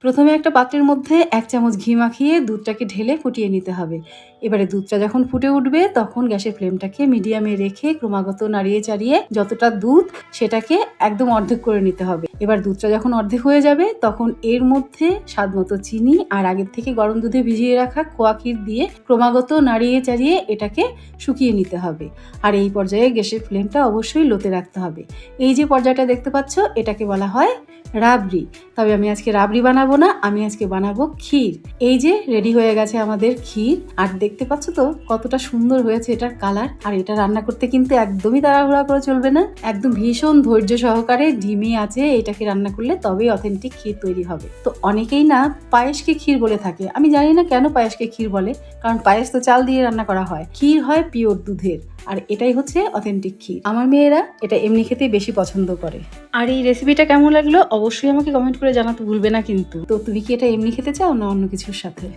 প্রথমে একটা পাত্রের মধ্যে 1 চামচ ঘি মাখিয়ে দুধটাকে ঢেলে ফুটিয়ে নিতে হবে। এবারে দুধটা যখন ফুটে উঠবে তখন গ্যাসের ফ্লেমটাকে মিডিয়ামে রেখে ক্রমাগত নাড়িয়ে চাড়িয়ে যতটা দুধ সেটাকে একদম অর্ধেক করে নিতে হবে। এবার দুধটা যখন অর্ধেক হয়ে যাবে তখন এর মধ্যে স্বাদমতো চিনি আর আগের থেকে গরম দুধে ভিজিয়ে রাখা খোয়া ক্ষীর দিয়ে ক্রমাগত নাড়িয়ে চাড়িয়ে এটাকে শুকিয়ে নিতে হবে। আর এই পর্যায়ে গ্যাসের ফ্লেমটা অবশ্যই লোতে রাখতে হবে। এই যে পর্যায়টা দেখতে পাচ্ছ এটাকে বলা হয় রাবড়ি। তবে আমি আজকে রাবড়ি বানাবো না, আমি আজকে বানাবো ক্ষীর। এই যে রেডি হয়ে গেছে আমাদের ক্ষীর। আর দেখতে পাচ্ছ তো কতটা সুন্দর হয়েছে এটার কালার। আর এটা রান্না করতে কিন্তু একদমই তাড়াহুড়া করে চলবে না, একদম ভীষণ ধৈর্য সহকারে ধিমে আছে এটাকে রান্না করলে তবেই অথেন্টিক ক্ষীর তৈরি হবে। তো অনেকেই না পায়েসকে ক্ষীর বলে থাকে, আমি জানি না কেন পায়েসকে ক্ষীর বলে, কারণ পায়েস তো চাল দিয়ে রান্না করা হয়, ক্ষীর হয় পিওর দুধের। আর এটাই হচ্ছে অথেন্টিক ক্ষীর। আমার মেয়েরা এটা এমনি খেতে বেশি পছন্দ করে। আর এই রেসিপিটা কেমন লাগলো অবশ্যই আমাকে কমেন্ট করে জানাতে ভুলবে না কিন্তু। তো তুমি কি এটা এমনি খেতে চাও না অন্য কিছুর সাথে?